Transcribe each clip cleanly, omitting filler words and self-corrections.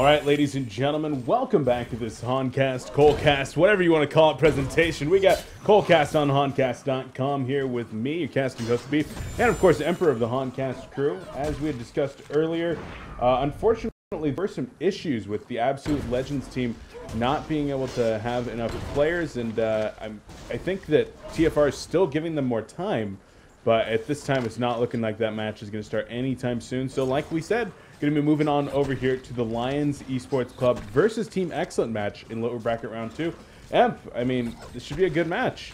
Alright, ladies and gentlemen, welcome back to this HoNcast, Colecast, whatever you want to call it, presentation. We got Colecast on HoNcast.com here with me, your casting host Beef, and of course, the Emperor of the HoNcast crew. As we had discussed earlier, unfortunately, there were some issues with the Absolute Legends team not being able to have enough players, and I think that TFR is still giving them more time, but at this time, it's not looking like that match is going to start anytime soon. So like we said, going to be moving on over here to the Lions Esports Club versus Team Xcet match in lower bracket round 2. Emp, I mean, this should be a good match.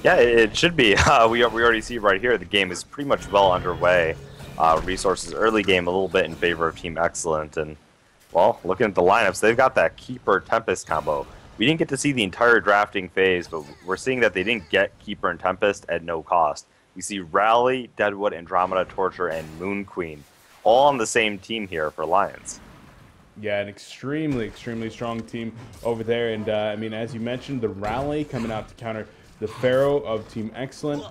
Yeah, it should be. We already see right here the game is pretty much well underway. Resources early game a little bit in favor of Team Xcet, and well, looking at the lineups, they've got that Keeper Tempest combo. We didn't get to see the entire drafting phase, but we're seeing that they didn't get Keeper and Tempest at no cost. We see Rally, Deadwood, Andromeda, Torture, and Moon Queen all on the same team here for Lions. Yeah, an extremely strong team over there. And I mean, as you mentioned, the Rally coming out to counter the Pharaoh of Team Xcet.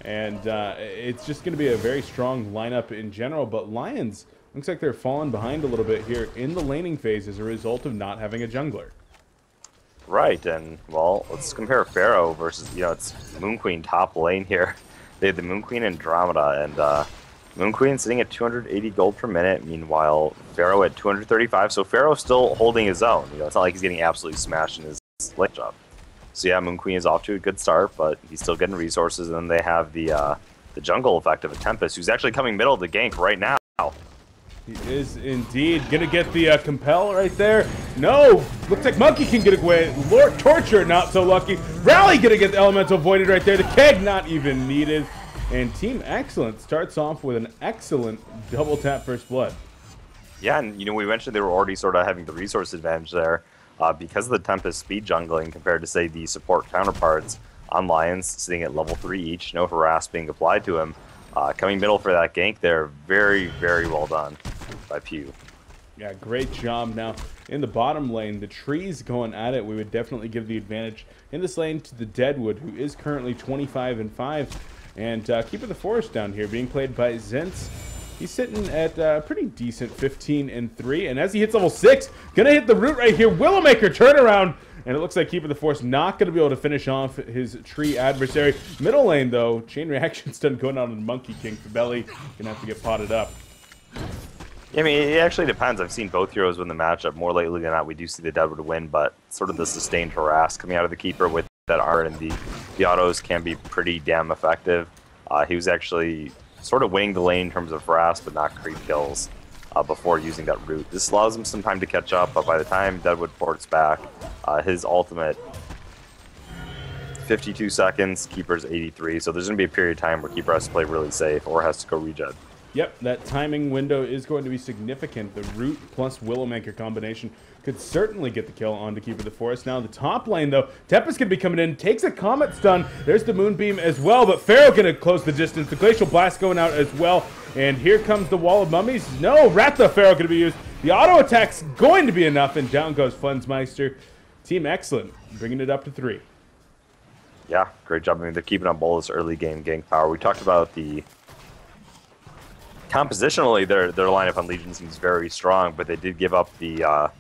And it's just going to be a very strong lineup in general. But Lions, looks like they're falling behind a little bit here in the laning phase as a result of not having a jungler. Right, and well, let's compare Pharaoh versus, it's Moon Queen top lane here. They had the Moon Queen Andromeda, and Moon Queen sitting at 280 gold per minute, meanwhile Pharaoh at 235, so Pharaoh's still holding his own. It's not like he's getting absolutely smashed in his lane job. So yeah, Moon Queen is off to a good start, but he's still getting resources, and then they have the jungle effect of a Tempest, who's actually coming middle of the gank right now. He is indeed gonna get the compel right there. No, looks like Monkey can get away. Lord Torture not so lucky. Rally gonna get the elemental voided right there. The keg not even needed. And Team Xcet starts off with an excellent double tap first blood. Yeah, and we mentioned they were already sort of having the resource advantage there because of the Tempest speed jungling compared to, say, the support counterparts on Lions sitting at level 3 each, no harass being applied to him. Coming middle for that gank there, very well done by Pew. Yeah, great job. Now, in the bottom lane, the trees going at it, we would definitely give the advantage in this lane to the Deadwood, who is currently 25-5. And keeping the forest down here, being played by Zentz. He's sitting at pretty decent 15-3. And as he hits level 6, gonna hit the root right here. Willowmaker turnaround. And it looks like Keeper the Forest not gonna be able to finish off his tree adversary. Middle lane though, chain reaction stun going on in Monkey King for Belly. Gonna have to get potted up. Yeah, I mean, it actually depends. I've seen both heroes win the matchup more lately than not. We do see the Deadwood win, but sort of the sustained harass coming out of the Keeper with that art and the autos can be pretty damn effective. He was actually sort of winning the lane in terms of harass, but not creep kills before using that root. This allows him some time to catch up, but by the time Deadwood ports back, his ultimate 52 seconds, Keeper's 83, so there's going to be a period of time where Keeper has to play really safe or has to go regen. Yep, that timing window is going to be significant. The root plus Willowmaker combination could certainly get the kill on to Keeper the Forest. Now the top lane though, Tempest going to be coming in, takes a Comet stun. There's the Moonbeam as well, but Pharaoh going to close the distance. The Glacial Blast going out as well. And here comes the Wall of Mummies. No, Ratha Pharaoh going to be used. The auto attack's going to be enough, and down goes Fundsmeister. Team Xcet bringing it up to 3. Yeah, great job. I mean, they're keeping up all this early game gank power. We talked about the compositionally, their lineup on Legion seems very strong, but they did give up the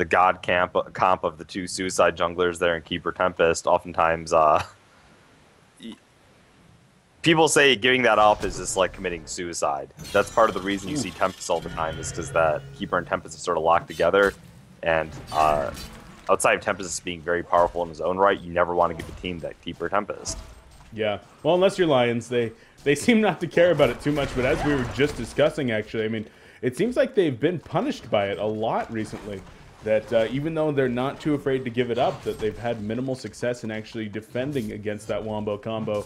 god comp of the 2 suicide junglers there in Keeper Tempest. Oftentimes, people say giving that up is just like committing suicide. That's part of the reason you see Tempest all the time, is because that Keeper and Tempest are sort of locked together, and outside of Tempest being very powerful in his own right, you never want to give a team that Keeper Tempest. Yeah, well, unless you're Lions, they seem not to care about it too much, but as we were just discussing, actually, I mean, it seems like they've been punished by it a lot recently, that even though they're not too afraid to give it up, that they've had minimal success in actually defending against that Wombo combo.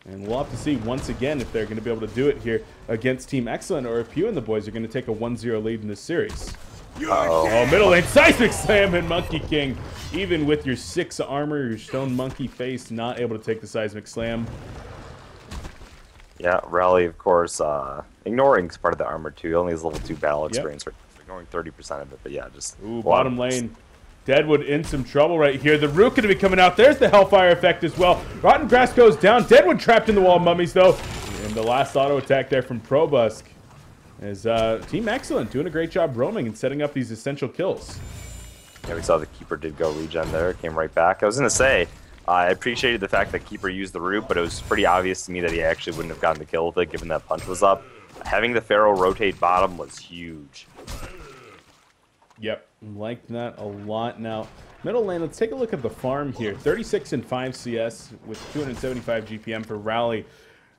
And we'll have to see once again if they're going to be able to do it here against Team Xcet, or if you and the boys are going to take a 1-0 lead in this series. Oh, middle lane, Seismic Slam and Monkey King. Even with your 6 armor, your stone monkey face, not able to take the Seismic Slam. Yeah, Rally, of course, ignoring part of the armor too. He only has level 2 battle experience, right? Ignoring 30% of it, but yeah, just... Ooh, bottom lane. Deadwood in some trouble right here. The root going to be coming out. There's the Hellfire effect as well. Rotten Grass goes down. Deadwood trapped in the Wall of Mummies, though. And the last auto attack there from Probusk. As Team Excellent doing a great job roaming and setting up these essential kills. Yeah, we saw the Keeper did go regen there, came right back. I was going to say, I appreciated the fact that Keeper used the root, but it was pretty obvious to me that he actually wouldn't have gotten the kill with it, given that punch was up. Having the Pharaoh rotate bottom was huge. Yep, like that a lot. Now, middle lane, let's take a look at the farm here. 36 and 5 CS with 275 GPM for Rally.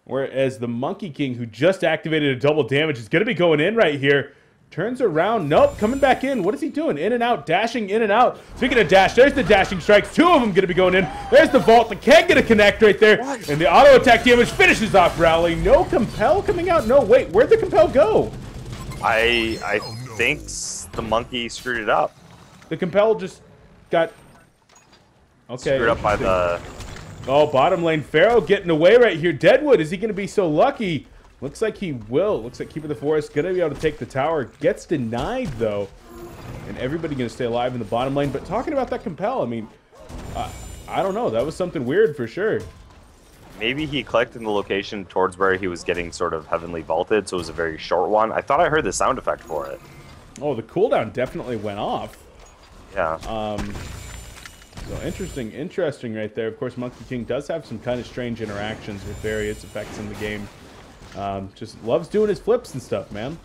Whereas the Monkey King, who just activated a double damage, is going to be going in right here. Turns around. Nope, coming back in. What is he doing? In and out, dashing in and out. Speaking of dash, there's the dashing strikes. 2 of them going to be going in. There's the vault. The keg going to connect right there. What? And the auto attack damage finishes off Rally. No compel coming out. No, wait, where'd the compel go? I think the monkey screwed it up. The compel just got... Okay. Screwed up by the... Oh, bottom lane. Pharaoh getting away right here. Deadwood, is he going to be so lucky? Looks like he will. Looks like Keeper of the Forest going to be able to take the tower. Gets denied, though. And everybody going to stay alive in the bottom lane. But talking about that compel, I mean, I don't know. That was something weird for sure. Maybe he clicked in the location towards where he was getting sort of heavenly vaulted, so it was a very short one. I thought I heard the sound effect for it. Oh, the cooldown definitely went off. Yeah. So interesting right there. Of course, Monkey King does have some kind of strange interactions with various effects in the game. Just loves doing his flips and stuff, man.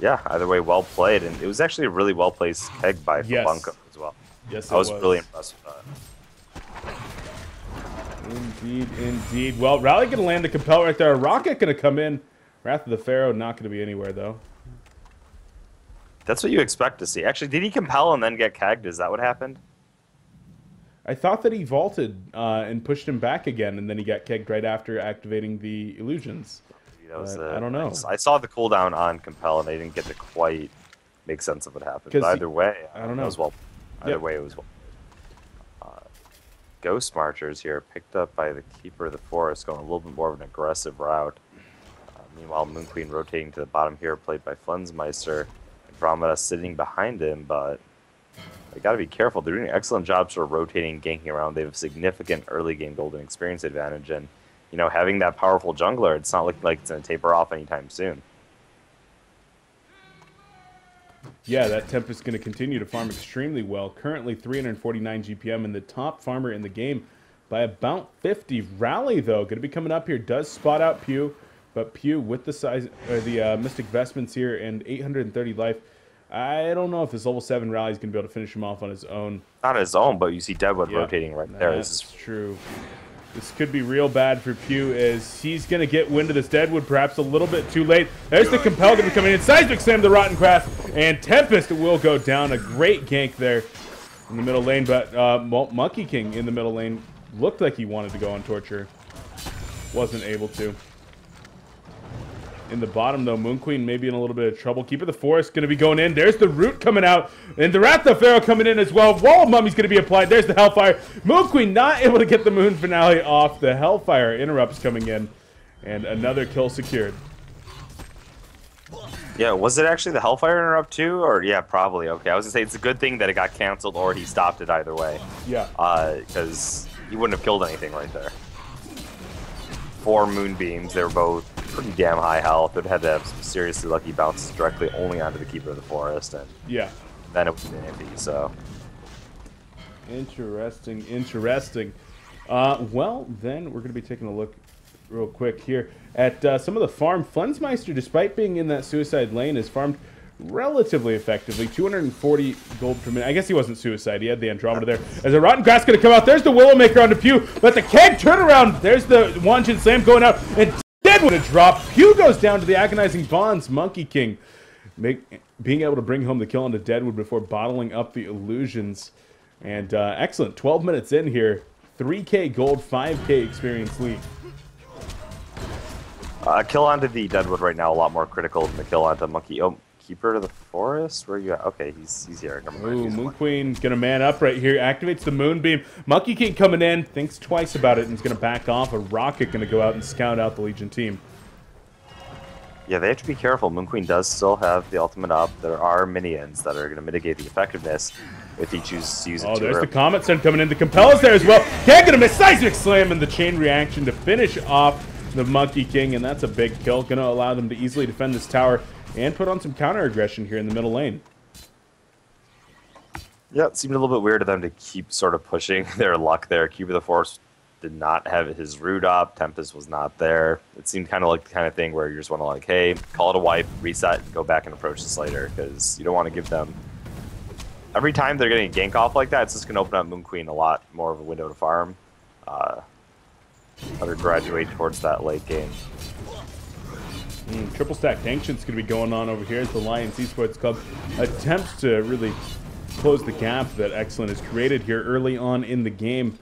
Yeah, either way, well played. And it was actually a really well-placed keg by Bunko as well. Yes, I was really impressed with that. Indeed, indeed. Well, Rally going to land the compel right there. Rocket going to come in. Wrath of the Pharaoh not going to be anywhere, though. That's what you expect to see. Actually, did he compel and then get kegged? Is that what happened? I thought that he vaulted and pushed him back again, and then he got kegged right after activating the illusions. That was I don't know. I saw the cooldown on compel, and I didn't get to quite make sense of what happened. But either way, I don't know. It was well. Either way, it was well. Ghost Marchers here, picked up by the Keeper of the Forest, going a little bit more of an aggressive route. Meanwhile, Moon Queen rotating to the bottom here, played by Flensmeister. Andromeda sitting behind him, but they got to be careful. They're doing an excellent job sort of rotating, ganking around. They have a significant early game golden experience advantage, and you know, having that powerful jungler, it's not looking like it's going to taper off anytime soon. Yeah, that temp is going to continue to farm extremely well. Currently 349 GPM and the top farmer in the game by about 50. Rally, though, going to be coming up here. Does spot out Pew, but Pew with the size, the Mystic Vestments here and 830 life. I don't know if this level 7 Rally is going to be able to finish him off on his own. Not his own, but you see Deadwood rotating right there. That's true. This could be real bad for Pew as he's going to get wind of this Deadwood perhaps a little bit too late. There's the Compel going to be coming in. Seismic Slam the Rotten Craft, and Tempest will go down. A great gank there in the middle lane, but Monkey King in the middle lane looked like he wanted to go on Torture. Wasn't able to. In the bottom, though, Moon Queen may be in a little bit of trouble. Keeper of the Forest going to be going in. There's the Root coming out. And the Wrath of Pharaoh coming in as well. Wall of Mummy's going to be applied. There's the Hellfire. Moon Queen not able to get the Moon Finale off. The Hellfire interrupts coming in. And another kill secured. Yeah, was it actually the Hellfire interrupt too? Or, yeah, probably. Okay, I was going to say it's a good thing that it got canceled or he stopped it either way. Yeah. Because he wouldn't have killed anything right there. 4 Moonbeams. They were both pretty damn high health. It had to have some seriously lucky bounces directly only onto the Keeper of the Forest, and then it was an iffy. So interesting. Well, then we're going to be taking a look real quick here at some of the farm. Flensmeister, despite being in that suicide lane, has farmed relatively effectively. 240 gold per minute. I guess he wasn't suicide. He had the Andromeda there. As a Rotten Grass going to come out. There's the Willowmaker onto Pew, but the keg turnaround. There's the Wanjin Slam going out, and Deadwood a drop. Pew goes down to the Agonizing Bonds. Monkey King being able to bring home the kill onto Deadwood before bottling up the illusions. And excellent. 12 minutes in here. 3K gold, 5K experience lead. Kill onto the Deadwood right now a lot more critical than the kill onto Monkey. Oh, Keeper of the Forest? Where are you at? Okay, he's here. Ooh, Moon Queen gonna man up right here. Activates the Moonbeam. Monkey King coming in. Thinks twice about it and is gonna back off. A Rocket gonna go out and scout out the Legion team. Yeah, they have to be careful. Moon Queen does still have the ultimate up. There are minions that are gonna mitigate the effectiveness if he chooses to use it. Oh, there's the Comet Sun coming in. The Compel is there as well. Can't gonna miss. Seismic Slam and the chain reaction to finish off the Monkey King, and that's a big kill. Going to allow them to easily defend this tower and put on some counter aggression here in the middle lane. Yeah, it seemed a little bit weird to them to keep sort of pushing their luck there. Keeper of the Forest did not have his root up. Tempest was not there. It seemed kind of like the kind of thing where you just want to like, hey, call it a wipe, reset, and go back and approach this later, because you don't want to give them... Every time they're getting a gank off like that, it's just going to open up Moon Queen a lot more of a window to farm. Let her graduate towards that late game. Triple stack Ancient's going to be going on over here as the Lions Esports Club attempts to really close the gap that xCet has created here early on in the game.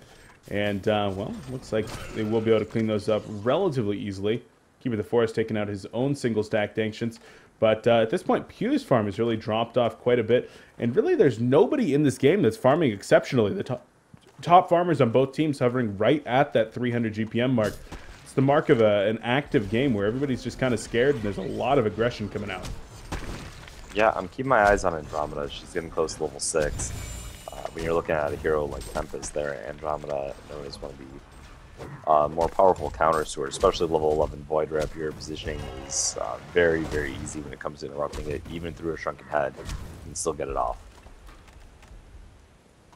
And, well, looks like they will be able to clean those up relatively easily. Keeper of the Forest taking out his own single stack Ancients. But at this point, Pew's farm has really dropped off quite a bit. And really, there's nobody in this game that's farming exceptionally. The top farmers on both teams hovering right at that 300 GPM mark. It's the mark of an active game where everybody's just kind of scared and there's a lot of aggression coming out. Yeah, I'm keeping my eyes on Andromeda. She's getting close to level 6. When you're looking at a hero like Tempest there, Andromeda known as one of the more powerful counters to her, especially level 11 Void Rep. Your positioning is very, very easy when it comes to interrupting it, even through a shrunken head. You can still get it off.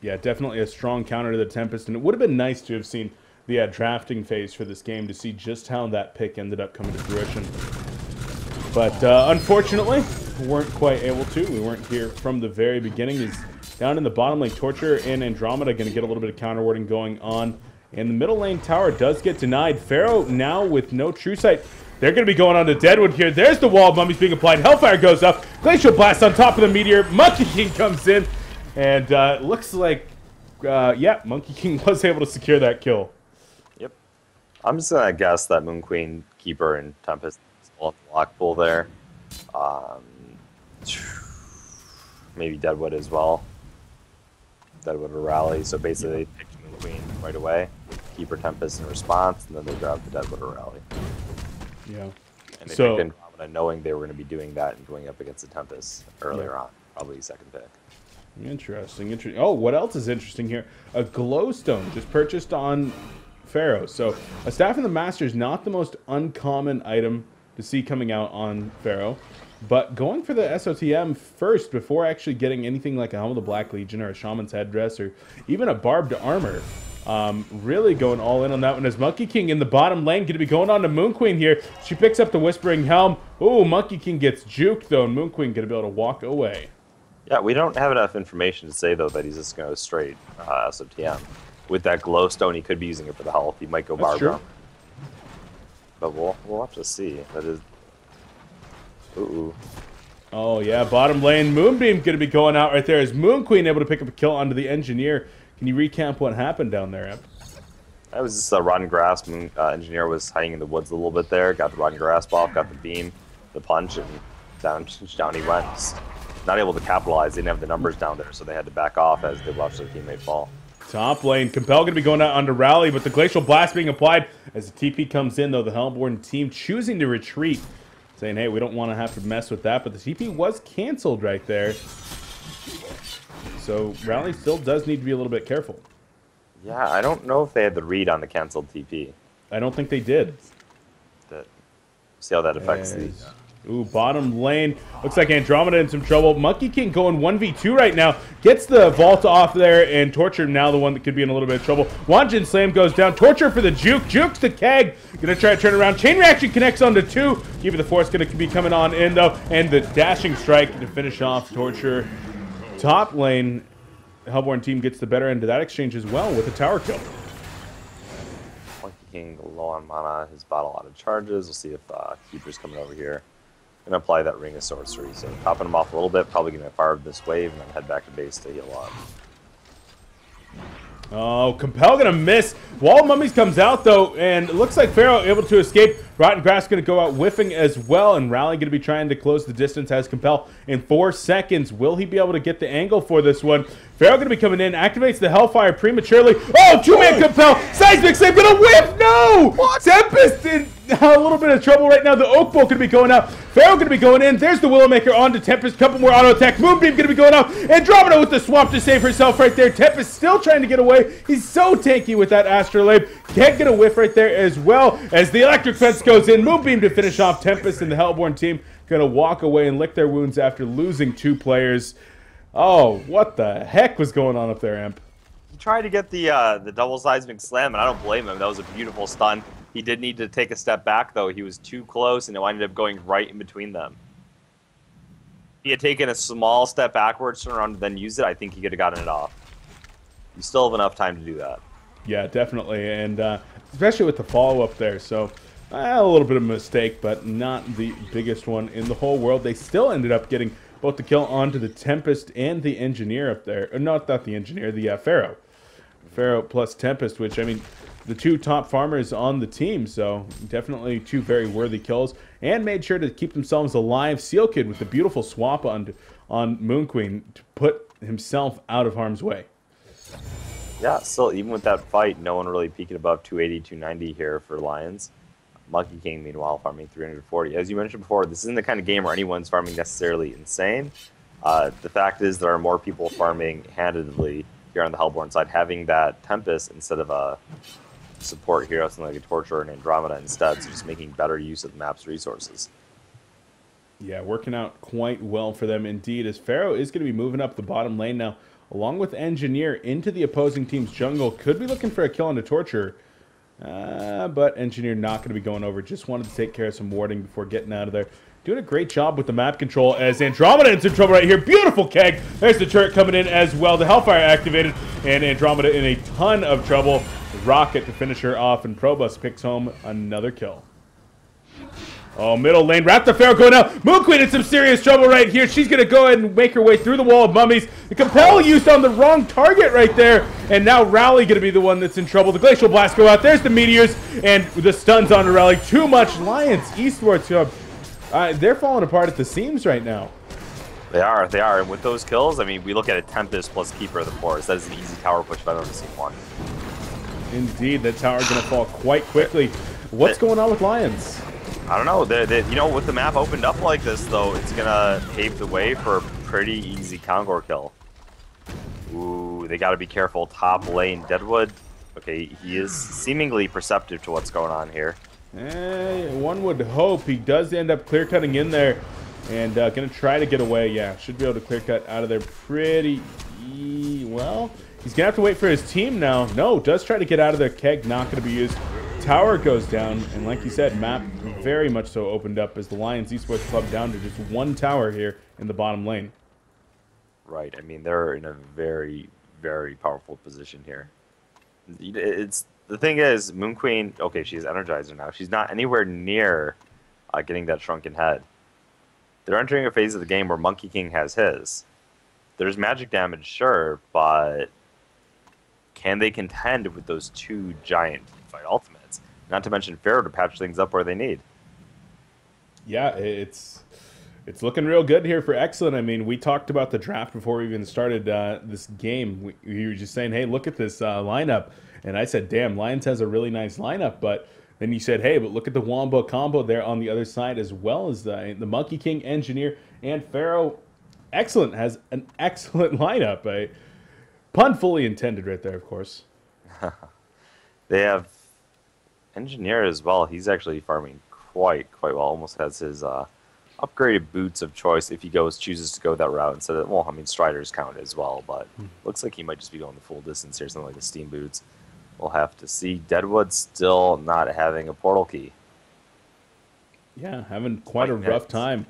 Yeah, definitely a strong counter to the Tempest, and it would have been nice to have seen the drafting phase for this game to see just how that pick ended up coming to fruition. But unfortunately, we weren't quite able to. We weren't here from the very beginning. He's down in the bottom lane. Torture and Andromeda going to get a little bit of counter warding going on. And the middle lane tower does get denied. Pharaoh now with no true sight. They're going to be going on to Deadwood here. There's the wall of mummies being applied. Hellfire goes up. Glacial Blast on top of the meteor. Monkey King comes in. And looks like, yeah, Monkey King was able to secure that kill. Yep. I'm just going to guess that Moon Queen, Keeper, and Tempest all in the lock pool there. Maybe Deadwood as well. Deadwood or Rally. So basically, they picked Moon Queen right away. Keeper, Tempest in response, and then they grabbed the Deadwood or Rally. Yeah. And they picked Andromeda knowing they were going to be doing that and going up against the Tempest earlier on. Probably second pick. Interesting. Oh, what else is interesting here? A glowstone just purchased on Pharaoh. So a Staff in the Master is not the most uncommon item to see coming out on Pharaoh. But going for the SOTM first before actually getting anything like a Helm of the Black Legion or a Shaman's Headdress or even a Barbed Armor. Really going all in on that one as Monkey King in the bottom lane. Going to be going on to Moon Queen here. She picks up the Whispering Helm. Oh, Monkey King gets juked though, and Moon Queen going to be able to walk away. Yeah, we don't have enough information to say though that he's just going to go straight SOTM. With that glowstone, he could be using it for the health. He might go Barbed Armor. But we'll have to see. That is. Ooh. Oh yeah, bottom lane. Moonbeam going to be going out right there as Moon Queen able to pick up a kill onto the Engineer. Can you recap what happened down there, Ep? That was just a rotten grasp. Engineer was hiding in the woods a little bit there. Got the rotten grasp off, got the beam, the punch, and down he went. Just not able to capitalize. They didn't have the numbers down there, so they had to back off as they watched their teammate fall. Top lane. Compel going to be going out onto Rally, but the Glacial Blast being applied as the TP comes in, though the Hellborn team choosing to retreat. Saying, hey, we don't want to have to mess with that, but the TP was canceled right there. So Rally still does need to be a little bit careful. Yeah, I don't know if they had the read on the canceled TP. I don't think they did. See how that affects these. Ooh, bottom lane. Looks like Andromeda in some trouble. Monkey King going 1v2 right now. Gets the vault off there, and Torture now the one that could be in a little bit of trouble. Wanjin Slam goes down. Torture for the juke. Jukes the keg. Gonna try to turn around. Chain Reaction connects onto 2. Keeper the Force gonna be coming on in, though. And the dashing strike to finish off Torture. Top lane. Hellborn team gets the better end of that exchange as well with a tower kill. Monkey King low on mana. His bottle out of charges. We'll see if Keeper's coming over here. Gonna apply that Ring of Sorcery, so topping him off a little bit, probably gonna fire this wave and then head back to base to heal up. Oh, Compel gonna miss. Wall of Mummies comes out though, and it looks like Pharaoh able to escape. Rotten Grass gonna go out whiffing as well, and Rally gonna be trying to close the distance as Compel in 4 seconds. Will he be able to get the angle for this one? Pharaoh gonna be coming in, activates the Hellfire prematurely. Oh, 2-man Compel! Seismic Save gonna whiff! No! What? Tempest a little bit of trouble right now. The Oak Bolt going to be going out. Pharaoh going to be going in. There's the Willowmaker on to Tempest. Couple more auto attack. Moonbeam going to be going out. Andromeda with the swamp to save herself right there. Tempest still trying to get away. He's so tanky with that Astrolabe. Can't get a whiff right there as well as the Electric Fence goes in. Moonbeam to finish off Tempest, and the Hellborn team going to walk away and lick their wounds after losing 2 players. Oh, what the heck was going on up there, Imp? He tried to get the double seismic slam, and I don't blame him. That was a beautiful stun. He did need to take a step back, though. He was too close, and it ended up going right in between them. If he had taken a small step backwards, turn around, and then used it, I think he could have gotten it off. You still have enough time to do that. Yeah, definitely, and especially with the follow-up there. So a little bit of a mistake, but not the biggest one in the whole world. They still ended up getting both the kill onto the Tempest and the Engineer up there. Or not the Engineer, the Pharaoh. Pharaoh plus Tempest, which, I mean, the 2 top farmers on the team, so definitely 2 very worthy kills, and made sure to keep themselves alive. Seal Kid with the beautiful swap on Moon Queen to put himself out of harm's way. Yeah, still, even with that fight, no one really peaking above 280, 290 here for Lions. Monkey King, meanwhile, farming 340. As you mentioned before, this isn't the kind of game where anyone's farming necessarily insane. The fact is there are more people farming handedly here on the Hellborn side, having that Tempest instead of a support hero, something like a Torturer and Andromeda instead, so just making better use of the map's resources. Yeah, working out quite well for them indeed, as Pharaoh is going to be moving up the bottom lane now, along with Engineer into the opposing team's jungle. Could be looking for a kill on the Torturer, but Engineer not going to be going over. Just wanted to take care of some warding before getting out of there. Doing a great job with the map control as Andromeda is in trouble right here. Beautiful keg. There's the turret coming in as well. The Hellfire activated, and Andromeda in a ton of trouble. Rocket to finish her off, and Probus picks home another kill. Oh, middle lane. Raptor Pharaoh going out. Moon Queen in some serious trouble right here. She's going to go ahead and make her way through the wall of mummies. The Compel used on the wrong target right there. And now Rally going to be the one that's in trouble. The Glacial Blast go out. There's the Meteors. And the stuns on the Rally. Too much Lions eastwards. They're falling apart at the seams right now. They are. And with those kills, I mean, we look at a Tempest plus Keeper of the Forest. That is an easy tower push if I've ever seen one. Indeed, that tower going to fall quite quickly. What's going on with Lions? I don't know. You know, with the map opened up like this, though, it's going to pave the way for a pretty easy Kongor kill. Ooh, they got to be careful. Top lane, Deadwood. Okay, he is seemingly perceptive to what's going on here. One would hope. He does end up clear-cutting in there and going to try to get away. Yeah, should be able to clear-cut out of there pretty well. He's going to have to wait for his team now. No, does try to get out of there. Keg not going to be used. Tower goes down, and like you said, map very much so opened up as the Lions Esports Club down to just 1 tower here in the bottom lane. Right. I mean, they're in a very, very powerful position here. The thing is, Moon Queen, okay, she's Energizer now. She's not anywhere near getting that shrunken head. They're entering a phase of the game where Monkey King has his. There's magic damage, sure, but can they contend with those 2 giant fight ultimates? Not to mention Pharaoh to patch things up where they need. Yeah, it's looking real good here for xCet. I mean, we talked about the draft before we even started this game. We were just saying, hey, look at this lineup. And I said, damn, Lions has a really nice lineup. But then you said, hey, but look at the Wombo combo there on the other side, as well as the Monkey King, Engineer, and Pharaoh. xCet has an excellent lineup. Pun fully intended right there, of course. They have Engineer as well. He's actually farming quite well. Almost has his upgraded boots of choice if he chooses to go that route instead of, well, I mean, Striders count as well, but looks like he might just be going the full distance here, something like the Steam boots. We'll have to see. Deadwood still not having a portal key. Yeah, having quite a rough time.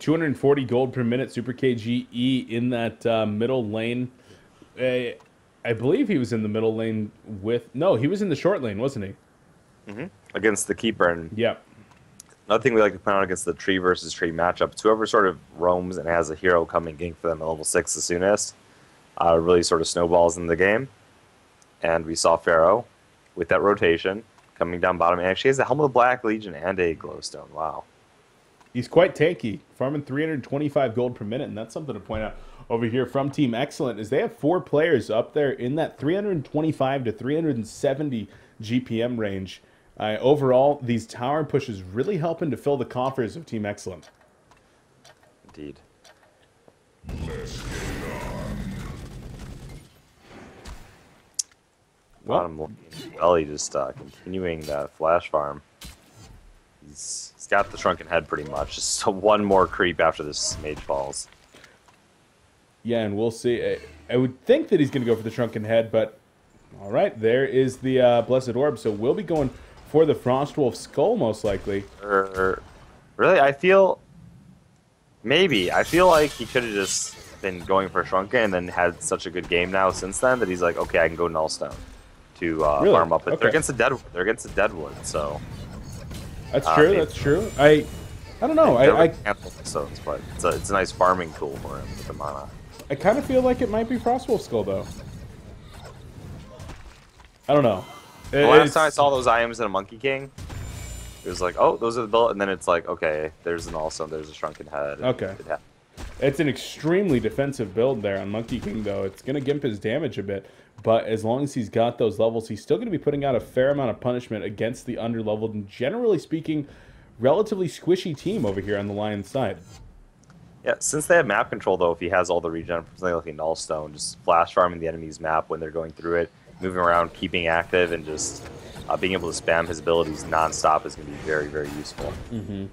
240 gold per minute, Super KGE in that middle lane. I believe he was in the middle lane with... No, he was in the short lane, wasn't he? Against the Keeper. And yeah. Another thing we like to point out against the tree versus tree matchup, it's whoever sort of roams and has a hero come and gank for them at level 6 the soonest really sort of snowballs in the game. And we saw Pharaoh with that rotation coming down bottom. And actually has a Helm of the Black Legion and a Glowstone. Wow. He's quite tanky, farming 325 gold per minute, and that's something to point out over here from Team xCet, is they have 4 players up there in that 325 to 370 GPM range. Overall, these tower pushes really helping to fill the coffers of Team Excellent. Indeed. Bottom lane, Belly just continuing that flash farm. He's got the shrunken head pretty much. Just one more creep after this mage falls. Yeah, and we'll see. I would think that he's going to go for the shrunken head, but all right, there is the blessed orb. So we'll be going for the Frostwolf skull most likely. Really, I feel like he could have just been going for shrunken and then had such a good game now since then that he's like, okay, I can go Nullstone to really? farm up. But Okay. they're against the Deadwood. They're against the Deadwood, so. That's true. That's true. I don't know. I stones, but it's a nice farming tool for him with the mana. I kind of feel like it might be Frostwolf skull though. I don't know. The last time I saw those items in a Monkey King, it was like, oh, those are the built, and then it's like, okay, there's an Nullstone, there's a shrunken head. Okay. It's an extremely defensive build there on Monkey King, though. It's going to gimp his damage a bit, but as long as he's got those levels, he's still going to be putting out a fair amount of punishment against the underleveled and, generally speaking, relatively squishy team over here on the Lions side. Yeah, since they have map control, though, if he has all the regen from something like a Nullstone, just flash farming the enemy's map when they're going through it, moving around, keeping active, and just being able to spam his abilities nonstop is going to be very, very useful. Mm-hmm.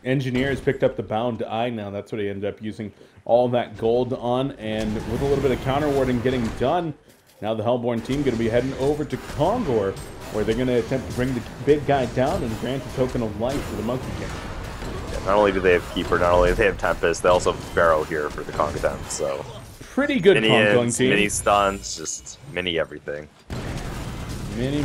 Engineer has picked up the Bound Eye now. That's what he ended up using all that gold on, and with a little bit of counter warding getting done, now the Hellborn team going to be heading over to Condor, where they're going to attempt to bring the big guy down and grant a token of life for the Monkey King. Yeah, not only do they have Keeper, not only do they have Tempest, they also have Pharaoh here for the Kong attempt, so... Pretty good Kong team. Mini stuns, just mini everything. Many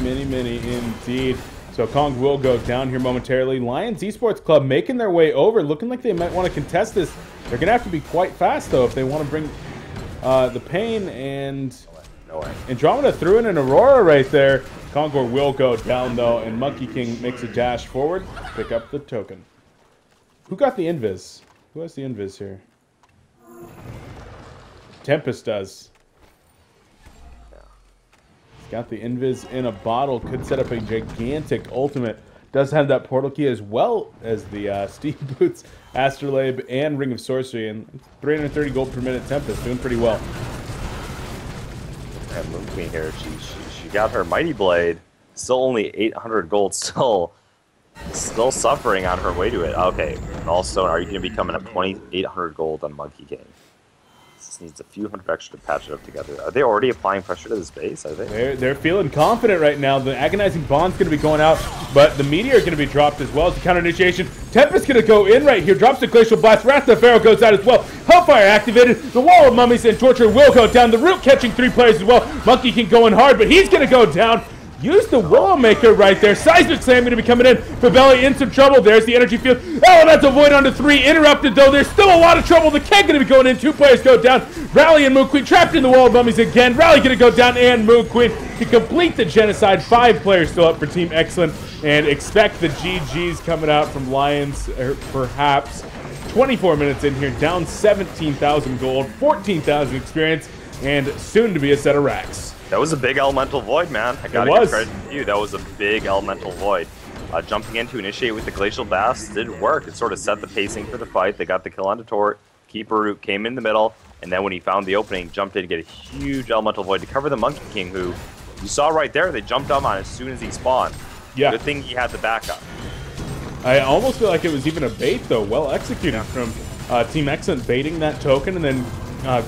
indeed. So Kong will go down here momentarily. Lions Esports Club making their way over, looking like they might want to contest this. They're going to have to be quite fast, though, if they want to bring the pain, and No way. Andromeda threw in an Aurora right there. Kongor will go down, though, and Monkey King makes a dash forward, pick up the token. Who got the invis? Who has the invis here? Tempest does. He's got the invis in a bottle. Could set up a gigantic ultimate. Does have that portal key as well as the Steve Boots, Astrolabe, and Ring of Sorcery. And 330 gold per minute. Tempest doing pretty well. And Moon Queen here, she got her Mighty Blade. Still only 800 gold. Still suffering on her way to it. Okay, also, are you going to be coming up 2,800 gold on Monkey King? This needs a few hundred extra to patch it up together. Are they already applying pressure to this base, I think? They're feeling confident right now. The Agonizing Bond's going to be going out, but the Meteor is going to be dropped as well as the counter initiation. Tempest going to go in right here, drops the Glacial Blast. Wrath of the Pharaoh goes out as well. Hellfire activated. The Wall of Mummies and Torture will go down. The Root catching 3 players as well. Monkey King going hard, but he's going to go down. Use the Willowmaker right there. Seismic Slam going to be coming in. For Belly in some trouble. There's the energy field. Elemental Void onto 3. Interrupted though. There's still a lot of trouble. The Keg going to be going in. 2 players go down. Rally and Moon Queen trapped in the Wall of Mummies again. Rally going to go down, and Moon Queen to complete the genocide. 5 players still up for Team Excellent. And expect the GGs coming out from Lions, perhaps. 24 minutes in here. Down 17,000 gold. 14,000 experience. And soon to be a set of racks. That was a big Elemental Void, man. I gotta give credit to you. That was a big Elemental Void. Jumping in to initiate with the Glacial Blast did work. It sort of set the pacing for the fight. They got the kill on the Tort. Keeper Root came in the middle, and then when he found the opening, jumped in to get a huge Elemental Void to cover the Monkey King, who you saw right there. They jumped up on as soon as he spawned. Yeah. Good thing he had the backup. I almost feel like it was even a bait, though. Well executed from Team Excellent, baiting that token and then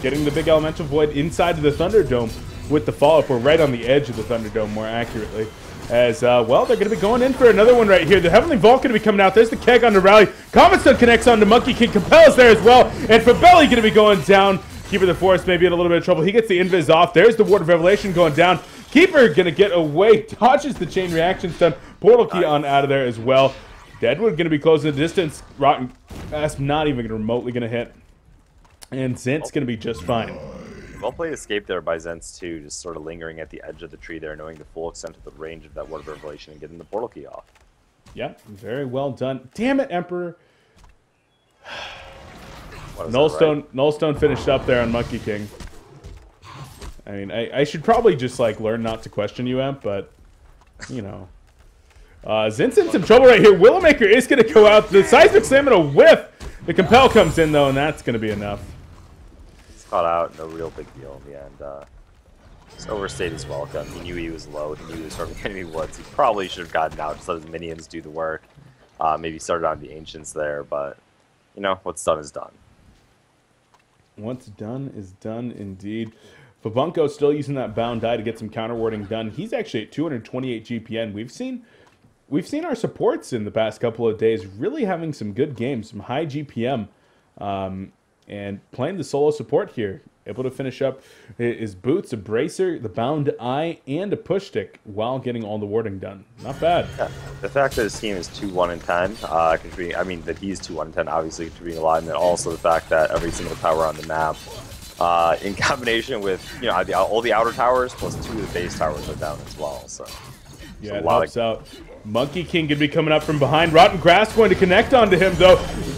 getting the big Elemental Void inside of the Thunderdome with the follow-up. We're right on the edge of the Thunderdome, more accurately. As, well, they're going to be going in for another one right here. The Heavenly Vault going to be coming out. There's the Keg on the Rally. Comet Stone connects onto Monkey King. Compel's there as well. And for Belly going to be going down. Keeper the Forest may be in a little bit of trouble. He gets the Invis off. There's the Ward of Revelation going down. Keeper going to get away. Dodges the Chain Reaction Stun. Portal Key on out of there as well. Deadwood going to be closing the distance. Rotten That's not even remotely going to hit. And Zent's going to be just fine. Well played escape there by Zent's too, just sort of lingering at the edge of the tree there, knowing the full extent of the range of that Word of Revelation and getting the portal key off. Yeah, very well done. Damn it, Emperor. Nullstone finished up there on Monkey King. I mean, I should probably just, like, learn not to question you, Emp, but You know. Zin's in some trouble right here. Willowmaker is going to go out. The Seismic Slam and a whiff. The Compel comes in, though, and that's going to be enough. He's caught out. No real big deal in the end. Just overstayed his welcome. He knew he was low. He knew he was from enemy woods. He probably should have gotten out, just let his minions do the work. Maybe started on the Ancients there, but, you know, what's done is done. What's done is done, indeed. Fabunko still using that bound die to get some counter warding done. He's actually at 228 GPN. We've seen our supports in the past couple of days really having some good games, some high GPM, and playing the solo support here. Able to finish up his boots, a bracer, the bound eye, and a push stick while getting all the warding done. Not bad. Yeah. The fact that his team is 2-1-10, contributing, I mean, that he's 2-1-10, obviously contributing a lot, and then also the fact that every single tower on the map, in combination with, you know, all the outer towers plus 2 of the base towers are down as well. So yeah, it helps out. Monkey King going to be coming up from behind. Rotten Grass going to connect onto him, though.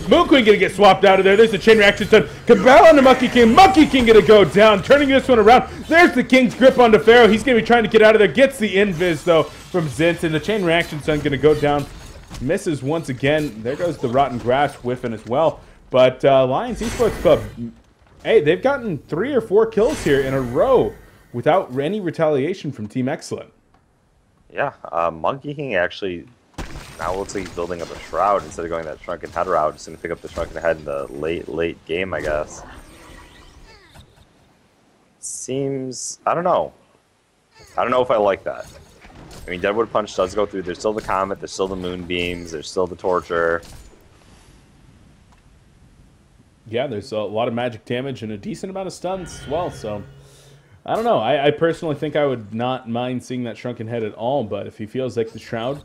Moon Queen going to get swapped out of there. There's the chain reaction done. Cabal onto Monkey King. Monkey King going to go down, turning this one around. There's the King's grip onto Pharaoh. He's going to be trying to get out of there. Gets the invis, though, from Zint. And the chain reaction done going to go down. Misses once again. There goes the Rotten Grass whiffing as well. But Lions Esports Club, hey, they've gotten 3 or 4 kills here in a row without any retaliation from Team Excellent. Yeah, Monkey King actually now looks like he's building up a Shroud instead of going that Shrunken Head route. Just going to pick up the Shrunken Head in the late game, I guess. Seems... I don't know. I don't know if I like that. I mean, Deadwood Punch does go through. There's still the Comet, there's still the Moonbeams, there's still the Torture. Yeah, there's a lot of magic damage and a decent amount of stuns as well, so... I don't know. I personally think I would not mind seeing that Shrunken Head at all, but if he feels like the Shroud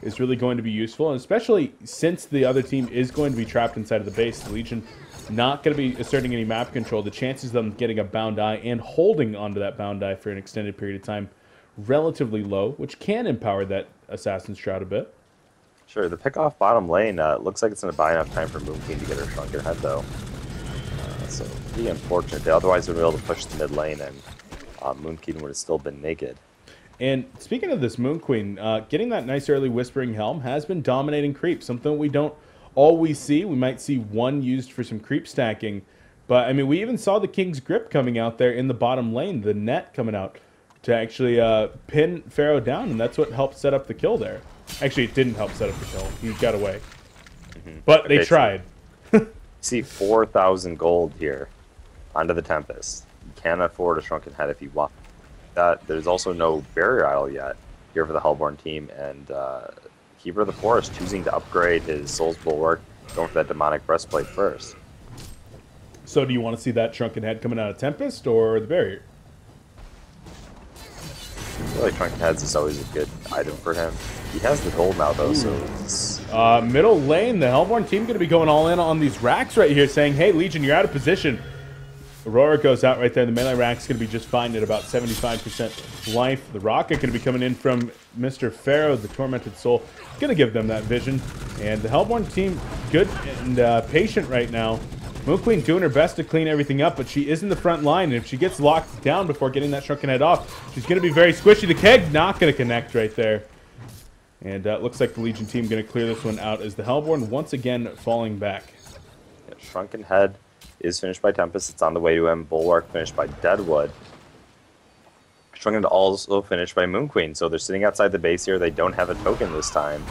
is really going to be useful, and especially since the other team is going to be trapped inside of the base, the Legion not going to be asserting any map control, the chances of them getting a bound eye and holding onto that bound eye for an extended period of time relatively low, which can empower that Assassin's Shroud a bit. Sure, the pick off bottom lane looks like it's going to buy enough time for Moon Queen to get her Shrunken Head, though. So, pretty unfortunate. They otherwise would be able to push the mid lane, and Moon Queen would have still been naked. And speaking of this Moon Queen, getting that nice early Whispering Helm has been dominating creep, something we don't always see. We might see one used for some creep stacking, but I mean, we even saw the King's Grip coming out there in the bottom lane, the net coming out to actually pin Pharaoh down, and that's what helped set up the kill there. Actually, it didn't help set up the kill. He got away. But they tried. See 4,000 gold here onto the Tempest. You can't afford a Shrunken Head if you want that. There's also no Barrier Isle yet here for the Hellborn team, and Keeper of the Forest choosing to upgrade his Soul's Bulwark, going for that Demonic Breastplate first. So do you want to see that Shrunken Head coming out of Tempest or the Barrier? I feel like Shrunken Heads is always a good item for him. He has the gold now, though, so it's... middle lane, the Hellborn team going to be going all in on these racks right here, saying, hey, Legion, you're out of position. Aurora goes out right there. The melee rack's going to be just fine at about 75% life. The rocket going to be coming in from Mr. Pharaoh, the Tormented Soul. Going to give them that vision. And the Hellborn team, good and patient right now. Moon Queen doing her best to clean everything up, but she is in the front line, and if she gets locked down before getting that Shrunken Head off, she's going to be very squishy. The keg not going to connect right there. And it looks like the Legion team going to clear this one out as the Hellborn once again falling back. Yeah, Shrunken Head is finished by Tempest. It's on the way to him. Bulwark finished by Deadwood. Shrunken Head also finished by Moon Queen. So they're sitting outside the base here. They don't have a token this time.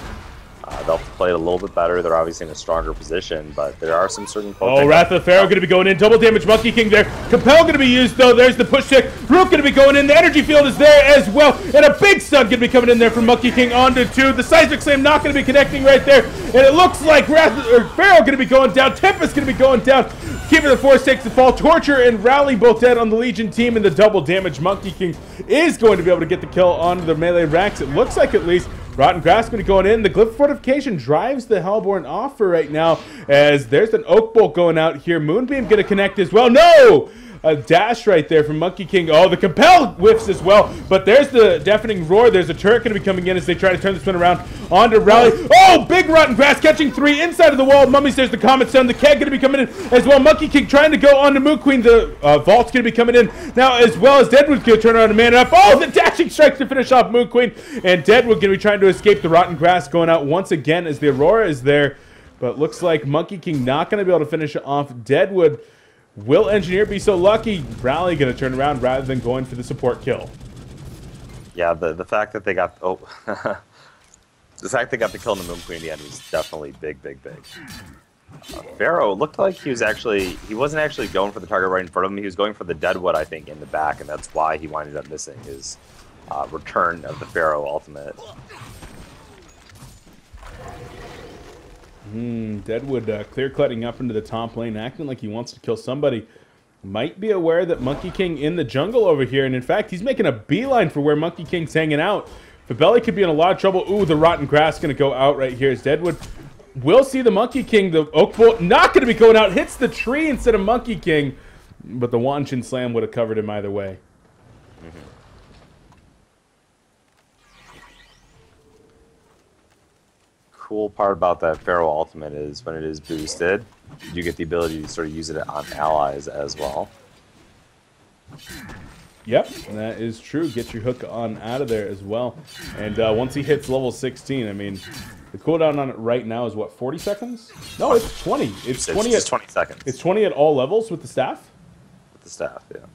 They'll have to play it a little bit better. They're obviously in a stronger position, but there are some certain... Oh, Wrath of the Pharaoh going to be going in. Double damage Monkey King there. Compel going to be used, though. There's the push tick. Rook going to be going in. The energy field is there as well. And a big stun going to be coming in there from Monkey King onto 2. The Seismic Slam not going to be connecting right there. And it looks like Pharaoh going to be going down. Tempest going to be going down. Keeper of the Force takes the fall. Torture and Rally both dead on the Legion team. And the double damage Monkey King is going to be able to get the kill onto the melee racks. It looks like at least... Rotten Grass going to go in. The Glyph Fortification drives the Hellborn off for right now, as there's an Oak Bolt going out here. Moonbeam going to connect as well. No! a dash right there from Monkey King. Oh, the Compel whiffs as well, but there's the deafening roar. There's a turret going to be coming in as they try to turn this one around onto Rally. Oh, big rotten grass catching 3 inside of the wall. Mummies, there's the Comet Stone. The Keg going to be coming in as well. Monkey King trying to go onto Moon Queen. The Vault's going to be coming in now as well as Deadwood's going to turn around and man up. Oh, the dashing strike to finish off Moon Queen, and Deadwood going to be trying to escape the rotten grass, going out once again as the Aurora is there. But looks like Monkey King not going to be able to finish off Deadwood. Will Engineer be so lucky? Rally going to turn around rather than going for the support kill. Yeah, the fact that they got the fact they got the kill on the Moon Queen in the end was definitely big. Pharaoh looked like he wasn't actually going for the target right in front of him. He was going for the Deadwood, I think, in the back, and that's why he winded up missing his return of the Pharaoh ultimate. Deadwood clear-cutting up into the top lane, acting like he wants to kill somebody. Might be aware that Monkey King in the jungle over here, and in fact, he's making a beeline for where Monkey King's hanging out. Fabelli could be in a lot of trouble. Ooh, the rotten grass going to go out right here as Deadwood will see the Monkey King. The Oak Bolt not going to be going out. Hits the tree instead of Monkey King, but the Wanchin Slam would have covered him either way. Cool part about that Pharaoh ultimate is when it is boosted, you get the ability to sort of use it on allies as well. Yep, that is true. Get your hook on out of there as well. And once he hits level 16, I mean, the cooldown on it right now is what, 40 seconds? No, it's 20. It's 20 just 20 seconds. It's 20 at all levels with the staff? With the staff, yeah.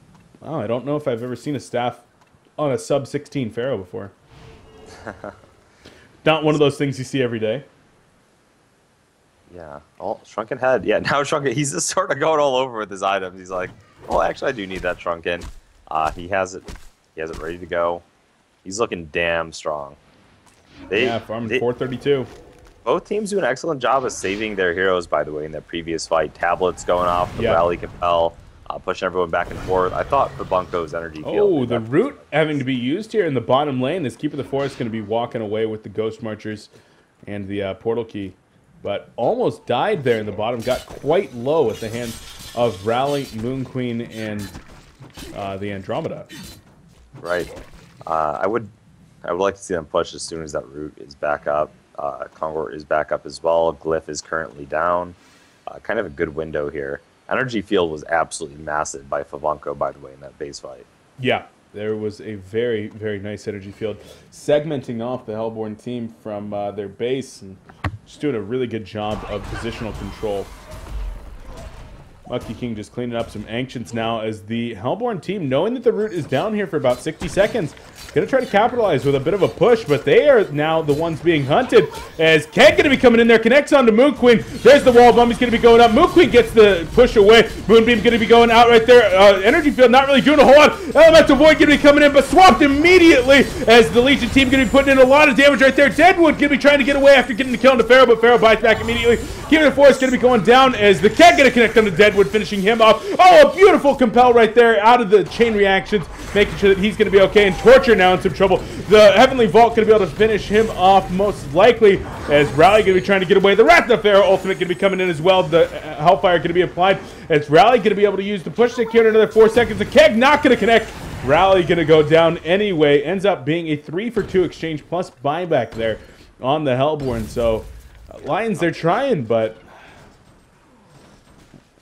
Oh, I don't know if I've ever seen a staff on a sub 16 Pharaoh before. Not one of those things you see every day. Yeah. Oh, Shrunken Head. Yeah, now Shrunken, he's just sort of going all over with his items. He's like, well, actually, I do need that Shrunken. He has it. He has it ready to go. He's looking damn strong. Farming 432. Both teams do an excellent job of saving their heroes, by the way, in that previous fight. Tablets going off, the Rally Compel, pushing everyone back and forth. I thought for Bunko's energy field. Oh, the root having to be used here in the bottom lane. This Keeper of the Forest going to be walking away with the Ghost Marchers and the Portal Key. But almost died there in the bottom. Got quite low at the hands of Rally, Moon Queen, and the Andromeda. Right. I would like to see them push as soon as that root is back up. Kongor is back up as well. Glyph is currently down. Kind of a good window here. Energy field was absolutely massive by Favanko, by the way, in that base fight. Yeah, there was a very, very nice energy field. Segmenting off the Hellborn team from their base and just doing a really good job of positional control. Monkey King just cleaning up some Ancients now as the Hellborn team, knowing that the root is down here for about 60 seconds, going to try to capitalize with a bit of a push, but they are now the ones being hunted as Keg going to be coming in there, connects onto Moon Queen. There's the wall. Mummy's going to be going up. Moon Queen gets the push away. Moonbeam going to be going out right there. Energy Field not really doing a whole lot. Elemental Void going to be coming in, but swapped immediately as the Legion team going to be putting in a lot of damage right there. Deadwood going to be trying to get away after getting the kill into Pharaoh, but Pharaoh bites back immediately. Keeper of the Forest going to be going down as the Keg going to connect onto Deadwood, finishing him off. Oh, a beautiful Compel right there out of the chain reactions, making sure that he's going to be okay. And Torture now in some trouble. The Heavenly Vault going to be able to finish him off most likely as Rally going to be trying to get away. The Wrath of Pharaoh ultimate going to be coming in as well. The Hellfire going to be applied as Rally going to be able to use the push stick here in another 4 seconds. The Keg not going to connect. Rally going to go down anyway. Ends up being a 3-for-2 exchange plus buyback there on the Hellborn. So Lions, they're trying, but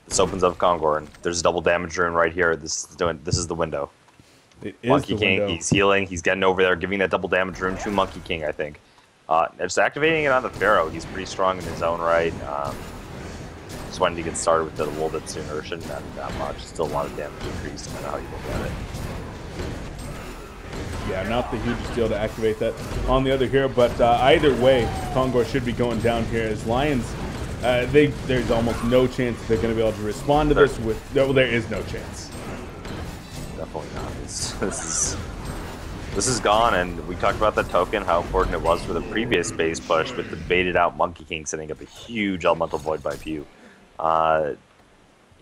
this opens up Kongor, and there's a double damage rune right here. This is the window. It is Monkey the King, window. he's healing. He's getting over there, giving that double damage rune to Monkey King, I think. Just activating it on the Pharaoh. He's pretty strong in his own right. Just wanted to get started with it a little bit sooner. Shouldn't have that much. Still a lot of damage increase, no matter how you look at it. Yeah, not the hugest deal to activate that on the other hero, but either way, Kongor should be going down here as Lions. There's almost no chance they're going to be able to respond to this with. Well, there is no chance. Definitely not. This is gone, and we talked about that token, how important it was for the previous base push with the baited out Monkey King setting up a huge Elemental Void by Pew.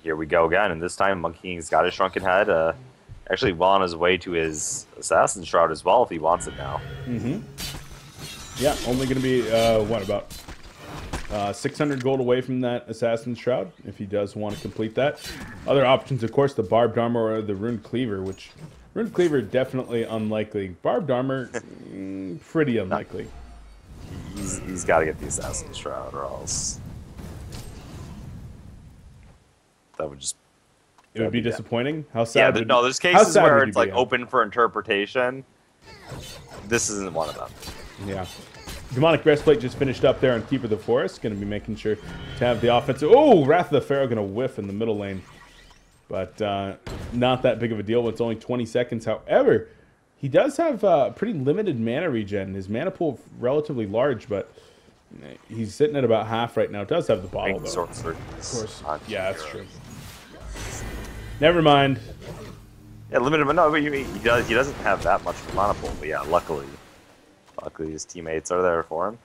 Here we go again, and this time Monkey King's got his Shrunken Head. Actually well on his way to his Assassin Shroud as well if he wants it now. Yeah, only going to be, what, about 600 gold away from that Assassin's Shroud, if he does want to complete that. Other options, of course, the Barbed Armor or the Rune Cleaver, which... Rune Cleaver, definitely unlikely. Barbed Armor, pretty unlikely. He's got to get the Assassin's Shroud, or else... That would just... It would be disappointing? How sad Yeah, would, no, there's cases where it's like be? open for interpretation. This isn't one of them. Yeah. Demonic Breastplate just finished up there on Keeper of the Forest. Going to be making sure to have the offensive... Oh, Wrath of the Pharaoh going to whiff in the middle lane. But not that big of a deal when it's only 20 seconds. However, he does have pretty limited mana regen. His mana pool relatively large, but he's sitting at about half right now. It does have the bottle, though. Of course. Yeah, that's true. Never mind. Yeah, limited, but no, but he doesn't have that much of a mana pool. But yeah, luckily his teammates are there for him.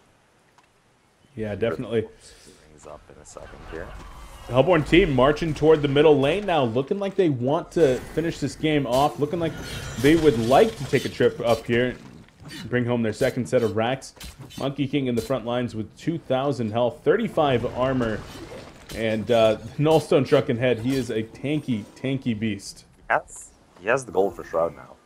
Yeah, definitely. Things up in a second here. The Hellborn team marching toward the middle lane now, looking like they want to finish this game off, looking like they would like to take a trip up here, bring home their second set of racks. Monkey King in the front lines with 2,000 health, 35 armor, and Nullstone Shrunken Head. He is a tanky beast. He has the gold for Shroud now.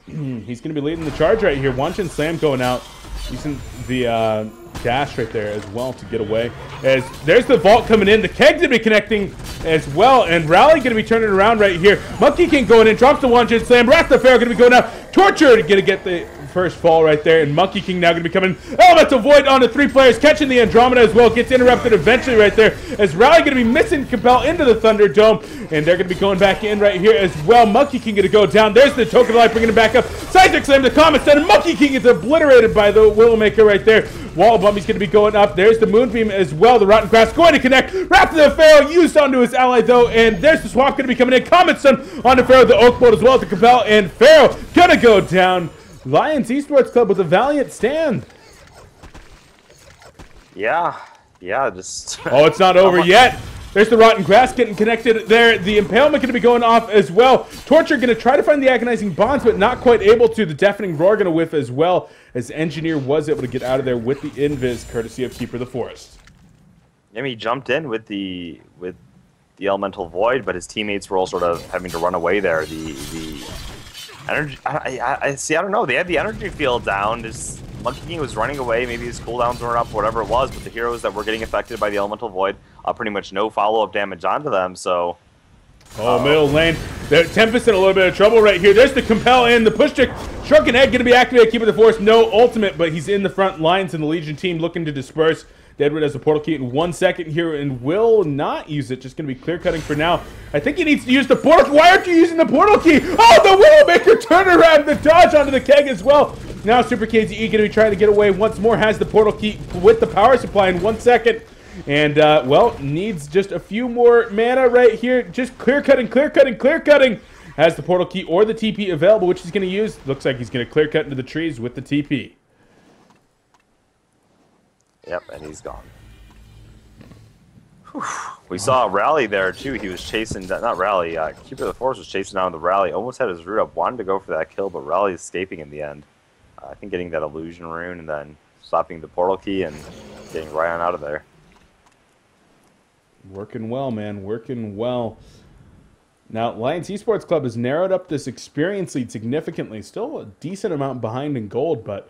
He's going to be leading the charge right here. Wanchin Slam going out, using the dash right there as well to get away. As there's the vault coming in, the keg's going to be connecting as well, and Rally going to be turning around right here. Monkey King going in, drops the Wanchin Slam. Wrath of the Pharaoh going to be going out. Torture to get the first fall right there, and Monkey King now going to be coming. Elemental Void onto 3 players, catching the Andromeda as well. Gets interrupted eventually right there, as Rally going to be missing Compel into the Thunderdome, and they're going to be going back in right here as well. Monkey King going to go down. There's the Token of Life bringing him back up. Seismic Slam to Comet Center. Monkey King is obliterated by the Willowmaker right there. Wall Bummy's going to be going up. There's the Moonbeam as well. The Rotten Grass going to connect. Wrath of the Pharaoh used onto his ally though, and there's the Swamp going to be coming in. Comet Sun onto Pharaoh, the Oak Bolt as well to Compel, and Pharaoh going to go down. Lions Esports Club with a valiant stand. Yeah, just... Oh, it's not over yet. There's the Rotten Grass getting connected there. The Impalement going to be going off as well. Torture going to try to find the Agonizing Bonds, but not quite able to. The Deafening Roar going to whiff as well, as Engineer was able to get out of there with the Invis, courtesy of Keeper of the Forest. I mean, he jumped in with the Elemental Void, but his teammates were all sort of having to run away there. The energy... I see, I don't know. They had the energy field down. Just Monkey King was running away. Maybe his cooldowns weren't up, whatever it was, but the heroes that were getting affected by the Elemental Void, pretty much no follow-up damage onto them, so... Oh, middle lane. Tempest in a little bit of trouble right here. There's the Compel in. The push check. Shrunken Head going to be activated. Keeper of the Force. No ultimate, but he's in the front lines, and the Legion team looking to disperse. Deadwood has the portal key in 1 second here and will not use it. Just going to be clear cutting for now. I think he needs to use the portal key. Why aren't you using the portal key? Oh, the Willowmaker turn around, the dodge onto the keg as well. Now Super KZE going to be trying to get away once more. Has the portal key with the power supply in 1 second. And, well, needs just a few more mana right here. Just clear cutting. Has the portal key or the TP available, which he's going to use. Looks like he's going to clear cut into the trees with the TP. Yep, and he's gone. Whew. We saw a Rally there, too. He was chasing, not Rally, Keeper of the Force was chasing down the Rally. Almost had his root up, wanted to go for that kill, but Rally escaping in the end. I think getting that Illusion Rune and then stopping the portal key and getting right on out of there. Working well, man. Working well. Now, Lions Esports Club has narrowed up this experience lead significantly. Still a decent amount behind in gold, but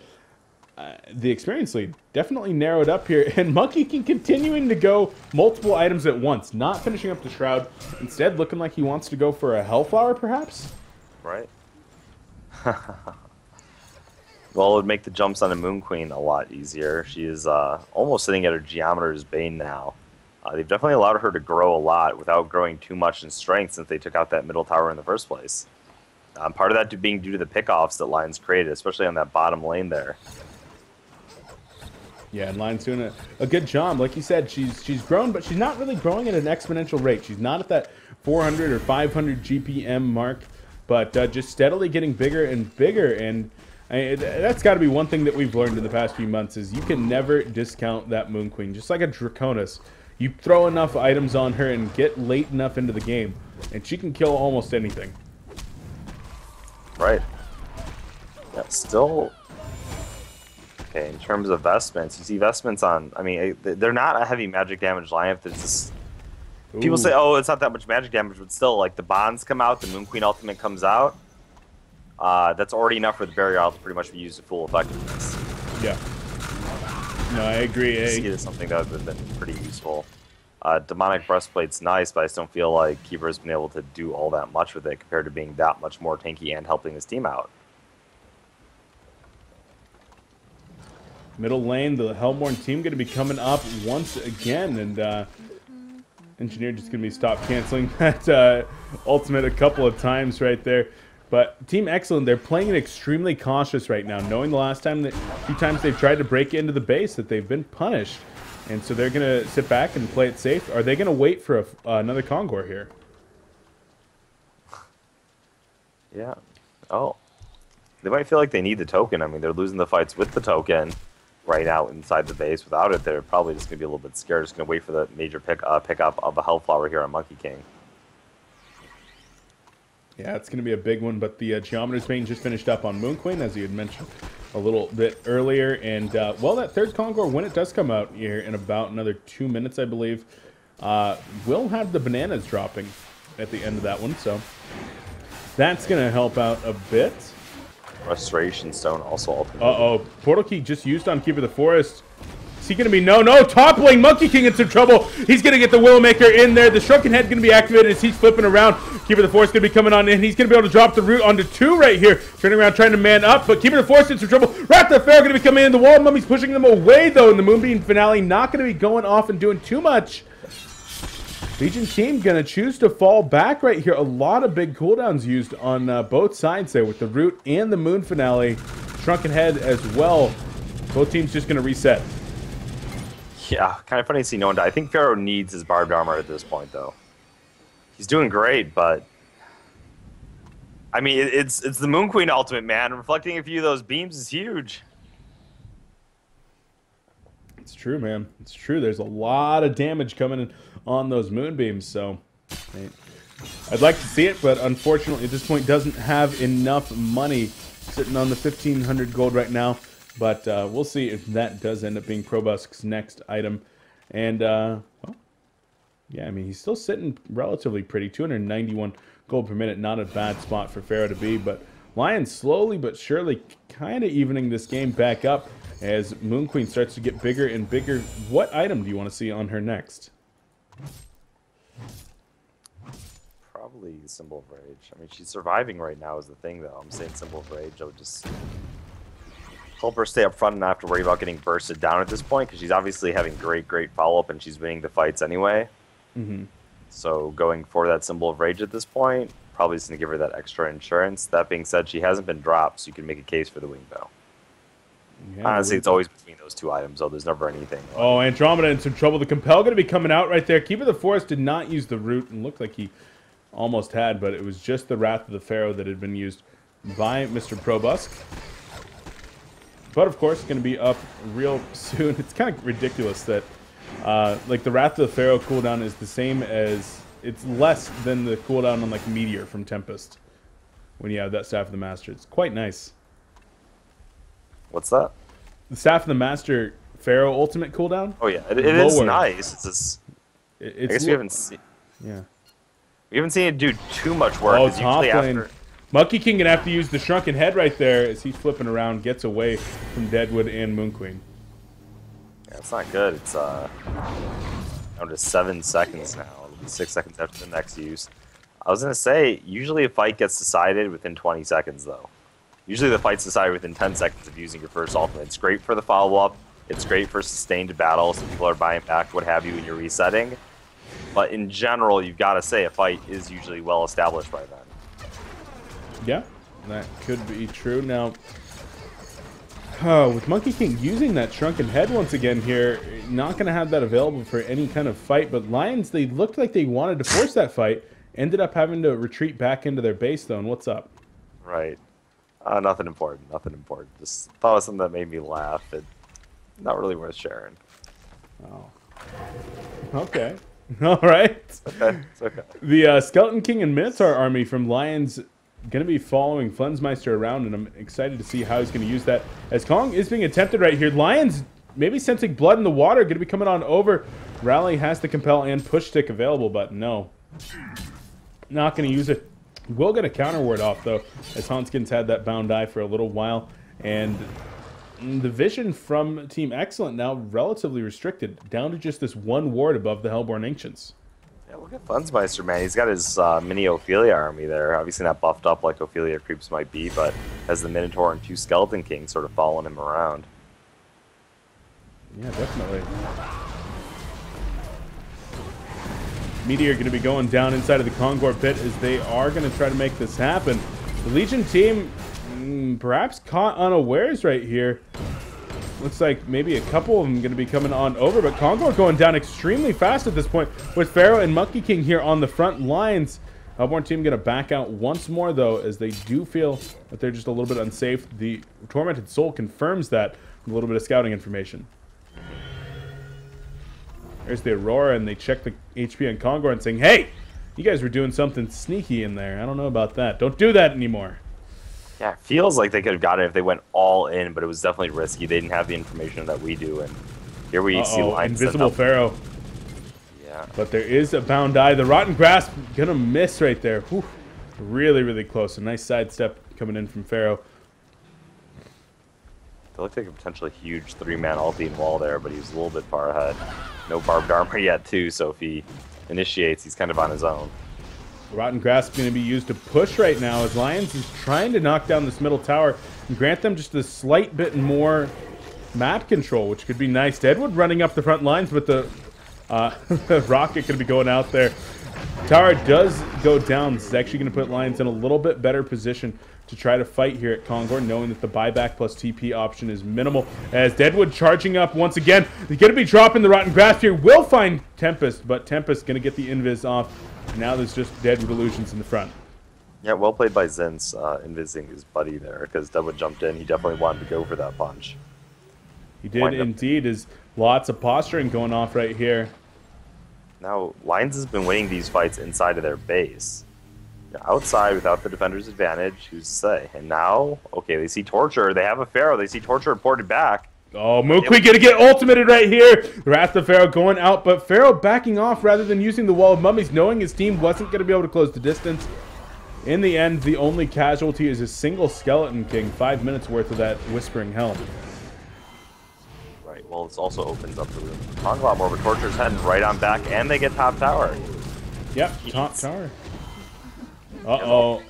the experience lead definitely narrowed up here. And Monkey King continuing to go multiple items at once, not finishing up the Shroud. Instead, looking like he wants to go for a Hellflower, perhaps? Right. Well, it would make the jumps on a Moon Queen a lot easier. She is almost sitting at her Geometer's Bane now. They've definitely allowed her to grow a lot without growing too much in strength since they took out that middle tower in the first place. Part of that being due to the pickoffs that Lions created, especially on that bottom lane there. Yeah, and Lions doing a good job. Like you said, she's grown, but she's not really growing at an exponential rate. She's not at that 400 or 500 GPM mark, but just steadily getting bigger and bigger. And that's got to be one thing that we've learned in the past few months is you can never discount that Moon Queen. Just like a Draconis. You throw enough items on her and get late enough into the game, and she can kill almost anything. Right. Yeah, still Okay, in terms of vestments, you see vestments on. I mean, they're not a heavy magic damage lineup. It's just, people say, oh, it's not that much magic damage, but still, like the bonds come out, the Moon Queen ultimate comes out. That's already enough for the barrier to pretty much be used to full effectiveness. Yeah. No, I agree. I see it as something that would have been pretty useful. Demonic Breastplate's nice, but I just don't feel like Keeper's been able to do all that much with it compared to being that much more tanky and helping his team out. Middle lane, the Hellborn team going to be coming up once again, and Engineer just going to be stopped canceling that ultimate a couple of times right there. But Team Excellent, they're playing it extremely cautious right now, knowing the last time, few times they've tried to break into the base, that they've been punished. And so they're going to sit back and play it safe. Are they going to wait for another Kongor here? Yeah. Oh. They might feel like they need the token. I mean, they're losing the fights with the token right now inside the base. Without it, they're probably just going to be a little bit scared. Just going to wait for the major pickup of a Hellflower here on Monkey King. Yeah, it's going to be a big one, but the Geometer's Bane just finished up on Moon Queen, as you had mentioned a little bit earlier. And, well, that third Kongor, when it does come out here in about another 2 minutes, I believe, will have the bananas dropping at the end of that one. So that's going to help out a bit. Restoration Stone also ultimately. Uh-oh. Portal Key just used on Keeper of the Forest. Is he going to be... No, toppling. Monkey King in some trouble. He's going to get the Willowmaker in there. The Shrunken Head going to be activated as he's flipping around. Keeper of the Forest going to be coming on in. He's going to be able to drop the root onto 2 right here. Turning around, trying to man up, but Keeper of the Forest in some trouble. Wrath of Pharaoh going to be coming in. The Wall Mummy's pushing them away, though, in the Moonbeam finale. Not going to be going off and doing too much. Legion team going to choose to fall back right here. A lot of big cooldowns used on both sides there with the root and the Moon finale. Shrunken Head as well. Both teams just going to reset. Yeah, kind of funny to see no one die. I think Pharaoh needs his barbed armor at this point, though. He's doing great, but I mean, it's the Moon Queen ultimate, man. Reflecting a few of those beams is huge. It's true, man. It's true. There's a lot of damage coming in on those moonbeams, so I'd like to see it, but unfortunately at this point doesn't have enough money, sitting on the 1,500 gold right now. But we'll see if that does end up being Probusk's next item. And, well, yeah, I mean, he's still sitting relatively pretty. 291 gold per minute, not a bad spot for Pharaoh to be. But Lions slowly but surely kind of evening this game back up as Moon Queen starts to get bigger and bigger. What item do you want to see on her next? Probably Symbol of Rage. I mean, she's surviving right now is the thing, though. I'm saying Symbol of Rage. I would just help her stay up front and not have to worry about getting bursted down at this point, because she's obviously having great follow-up and she's winning the fights anyway. So going for that Symbol of Rage at this point, probably just going to give her that extra insurance. That being said, she hasn't been dropped, so you can make a case for the Wing Bow. Yeah, honestly, it's always between those two items, though. There's never anything. Oh, Andromeda in some trouble. The Compel going to be coming out right there. Keeper of the Forest did not use the root, and looked like he almost had, but it was just the Wrath of the Pharaoh that had been used by Mr. Probusk. But, of course, going to be up real soon. It's kind of ridiculous that, like, the Wrath of the Pharaoh cooldown is the same as... It's less than the cooldown on, like, Meteor from Tempest when you have that Staff of the Master. It's quite nice. What's that? The Staff of the Master Pharaoh ultimate cooldown? Oh, yeah. It is nice. It's just... I guess we haven't seen... Yeah. We haven't seen it do too much work. Oh, top lane. After... Monkey King gonna have to use the Shrunken Head right there as he's flipping around, gets away from Deadwood and Moon Queen. Yeah, it's not good. It's down to 7 seconds now. It'll be 6 seconds after the next use. I was gonna say, usually a fight gets decided within 20 seconds, though. Usually the fight's decided within 10 seconds of using your first ultimate. It's great for the follow-up. It's great for sustained battles, so people are buying back, what have you, when you're resetting. But in general, you've got to say a fight is usually well established by then. Yeah, that could be true. Now, with Monkey King using that Shrunken Head once again here, not going to have that available for any kind of fight. But Lions, they looked like they wanted to force that fight. Ended up having to retreat back into their base, though. And what's up? Right. Nothing important. Nothing important. Just thought it was something that made me laugh. Not really worth sharing. Oh. Okay. All right. Okay. It's okay. The Skeleton King and Minotaur army from Lions going to be following Flensmeister around, and I'm excited to see how he's going to use that. As Kong is being attempted right here. Lions maybe sensing blood in the water, going to be coming on over. Rally has the compel and push stick available, but no. Not going to use it. Will get a counter ward off, though, as Hanskin's had that bound eye for a little while. And the vision from Team Excellent now relatively restricted, down to just this one ward above the Hellborn Ancients. Yeah, look at Flensmeister, man. He's got his mini Ophelia army there. Obviously not buffed up like Ophelia creeps might be, but has the Minotaur and 2 Skeleton Kings sort of following him around. Yeah, definitely. Meteor going to be going down inside of the Kongor pit as they are going to try to make this happen. The Legion team perhaps caught unawares right here. Looks like maybe a couple of them going to be coming on over, but Kongor going down extremely fast at this point with Pharaoh and Monkey King here on the front lines. Hellborn team going to back out once more, though, as they do feel that they're just a little bit unsafe. The Tormented Soul confirms that with a little bit of scouting information. There's the Aurora, and they check the HP on Kongor and saying, hey, you guys were doing something sneaky in there. I don't know about that. Don't do that anymore. Yeah, it feels like they could have got it if they went all in, but it was definitely risky. They didn't have the information that we do, and here we see Lions. Invisible Pharaoh. Yeah. But there is a bound eye. The Rotten Grasp going to miss right there. Whew. Really, really close. A nice sidestep coming in from Pharaoh. They looked like a potentially huge 3-man Alpine wall there, but he was a little bit far ahead. No barbed armor yet, too, so if he initiates, he's kind of on his own. Rotten Grasp going to be used to push right now as Lions is trying to knock down this middle tower and grant them just a slight bit more map control, which could be nice. Deadwood running up the front lines, but the rocket going to be going out there. Tower does go down. This is actually going to put Lions in a little bit better position to try to fight here at Kongor, knowing that the buyback plus TP option is minimal. As Deadwood charging up once again. They're going to be dropping the Rotten Grasp here. Will find Tempest, but Tempest going to get the invis off. Now there's just Deadwood Illusions in the front. Yeah, well played by Zinz, invising his buddy there, because Deadwood jumped in. He definitely wanted to go for that punch. He did indeed. There's lots of posturing going off right here. Now, Lions has been winning these fights inside of their base. Outside, without the defender's advantage, who's to say? And now, okay, they see Torture. They have a Pharaoh. They see Torture reported back. Oh, Mooquee gonna get ultimated right here. The Wrath of Pharaoh going out, but Pharaoh backing off rather than using the Wall of Mummies, knowing his team wasn't going to be able to close the distance. In the end, the only casualty is a single Skeleton King. 5 minutes worth of that Whispering Helm. Right, well, this also opens up the room. A lot more, but Torture's heading right on back, and they get top tower. Yep, top tower. Uh-oh.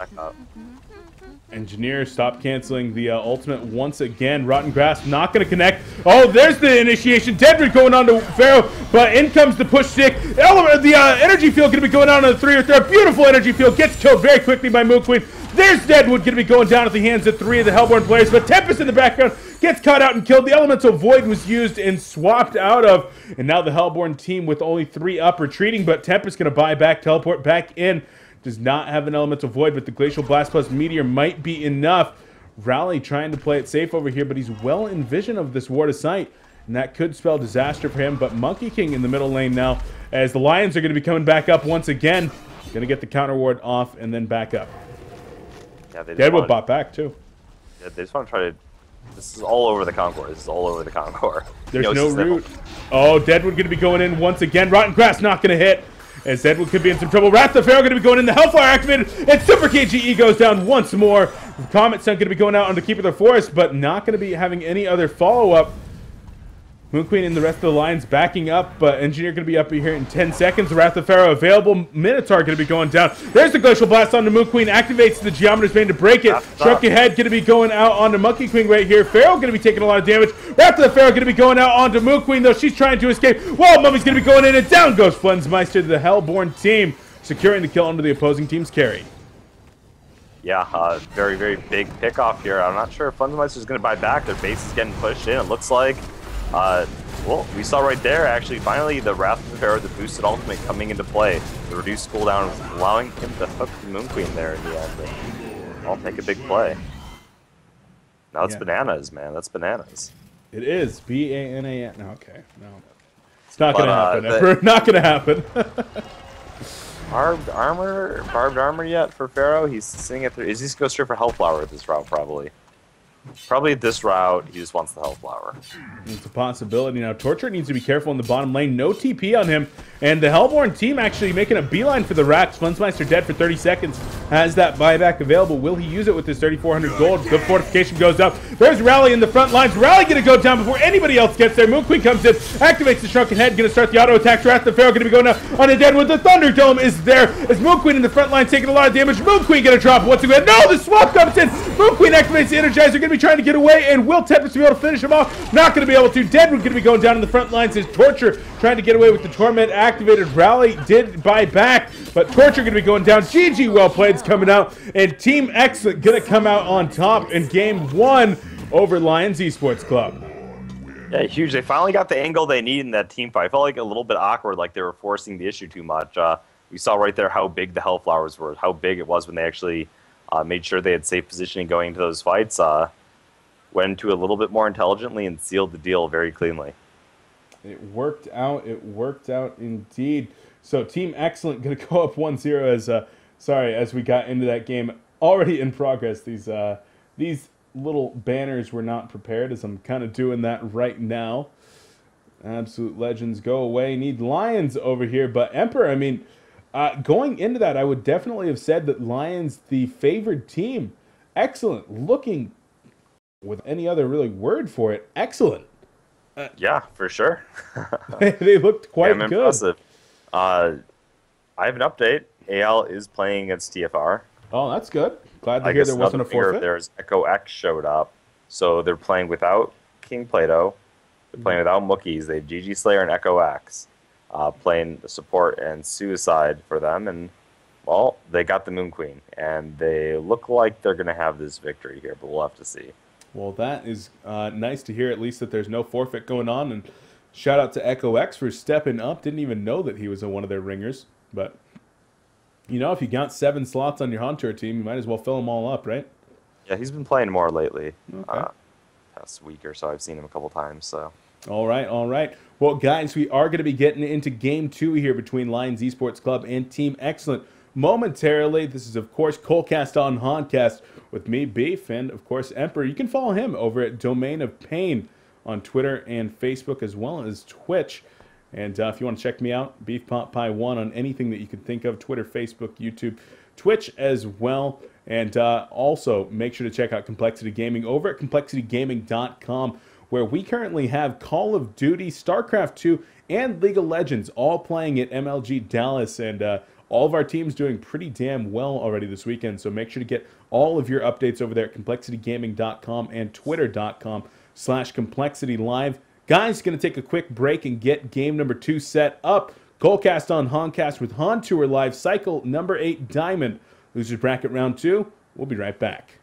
Engineer, stop canceling the ultimate once again. Rotten Grasp not going to connect. Oh, there's the initiation. Deadwood going on to Pharaoh, but in comes the push stick. The energy field going to be going on the 3 or 3. Beautiful energy field. Gets killed very quickly by Mooqueen. There's Deadwood going to be going down at the hands of 3 of the Hellborn players, but Tempest in the background gets caught out and killed. The Elemental Void was used and swapped out of, and now the Hellborn team with only 3 up retreating, but Tempest going to buy back, teleport back in. Does not have an Elemental Void, but the Glacial Blast plus Meteor might be enough. Rally trying to play it safe over here, but he's well in vision of this Ward of Sight, and that could spell disaster for him. But Monkey King in the middle lane now, as the Lions are going to be coming back up once again. Going to get the counter ward off and then back up. Yeah, Deadwood bought back, too. Yeah, they just want to try to... This is all over the Concord. This is all over the Concord. There's no route. Oh, Deadwood going to be going in once again. Rotten Grass not going to hit. As Deadwood could be in some trouble. Wrath of Pharaoh going to be going in. The Hellfire activated. And Super KGE goes down once more. Comet Sun going to be going out on the Keeper of the Forest, but not going to be having any other follow-up. Moon Queen and the rest of the lines backing up, but Engineer going to be up here in 10 seconds. Wrath of Pharaoh available. Minotaur going to be going down. There's the Glacial Blast on the Moon Queen. Activates the Geometer's Bane to break it. Shrunken Head going to be going out onto Monkey Queen right here. Pharaoh going to be taking a lot of damage. Wrath of Pharaoh going to be going out onto Moon Queen, though she's trying to escape. Whoa, Mummy's going to be going in, and down goes Flensmeister to the Hellborn team, securing the kill under the opposing team's carry. Yeah, very, very big pickoff here. I'm not sure if Flensmeister is going to buy back. Their base is getting pushed in. It looks like... well, we saw right there, actually, finally, the Wrath of Pharaoh, the boosted ultimate coming into play. The reduced cooldown was allowing him to hook the Moon Queen there in the end. I'll take a big play. Now it's bananas, man. That's bananas. It is. B-A-N-A-N. Okay, no. It's not going to happen. Not going to happen. barbed armor yet for Pharaoh? He's sitting at 3. Is he going to go straight for Hellflower at this route? Probably at this route, he just wants the Hellflower. It's a possibility. Now, Torture needs to be careful in the bottom lane. No TP on him. And the Hellborn team actually making a beeline for the racks. Flensmeister dead for 30 seconds. Has that buyback available. Will he use it with his 3,400 gold? The fortification goes up. There's Rally in the front lines. Rally going to go down before anybody else gets there. Moon Queen comes in, activates the Shrunken Head. Going to start the auto attack. Wrath the Pharaoh going to be going up on a dead one. The Thunderdome is there. As Moon Queen in the front line taking a lot of damage. Moon Queen going to drop once again. No, the swap comes in. Moon Queen activates the Energizer. Going to be trying to get away, and will Tempest be able to finish him off? Not going to be able to. Deadwood going to be going down in the front lines. His Torture trying to get away with the Torment activated. Rally did buy back, but Torture going to be going down. GG, well played's coming out, and Team xCet going to come out on top in game 1 over Lions Esports Club. Yeah, huge. They finally got the angle they need in that team fight. I felt like a little bit awkward, like they were forcing the issue too much. We saw right there how big the Hellflowers were, how big it was when they actually made sure they had safe positioning going into those fights. Went into a little bit more intelligently and sealed the deal very cleanly. It worked out. It worked out indeed. So Team xCet going to go up 1-0 as we got into that game. Already in progress. These little banners were not prepared, as I'm kind of doing that right now. Absolute legends go away. Need Lions over here, but Emperor, I mean, going into that, I would definitely have said that Lions the favored team. Excellent. Looking, with any other really word for it, excellent. Yeah, for sure. They looked quite good. Impressive. I have an update. AL is playing against TFR. Oh, that's good. Glad to hear there wasn't a forfeit. There's Echo X showed up, so they're playing without King Plato. They're playing without Mookies. They have GG Slayer and Echo X playing the support and Suicide for them, and well, they got the Moon Queen, and they look like they're going to have this victory here, but we'll have to see. Well, that is nice to hear, at least that there's no forfeit going on, and shout out to Echo X for stepping up. Didn't even know that he was one of their ringers, but you know, if you got 7 slots on your HoN Tour team, you might as well fill them all up, right? Yeah, he's been playing more lately. Okay. Past week or so, I've seen him a couple times. So. All right, all right. Well, guys, we are going to be getting into Game 2 here between Lions Esports Club and Team xCet momentarily. This is, of course, Colecast on HoNcast with me, Beef, and, of course, Emperor. You can follow him over at Domain of Pain on Twitter and Facebook, as well as Twitch. And if you want to check me out, Beef Pot Pie 1 on anything that you can think of, Twitter, Facebook, YouTube, Twitch as well. And also make sure to check out Complexity Gaming over at complexitygaming.com, where we currently have Call of Duty, StarCraft 2, and League of Legends all playing at MLG Dallas. And all of our teams doing pretty damn well already this weekend. So make sure to get all of your updates over there at complexitygaming.com and twitter.com/complexitylive. Guys, going to take a quick break and get game number 2 set up. Colecast on HoNcast with HoN Tour Live, cycle number 8 Diamond. Losers bracket round 2. We'll be right back.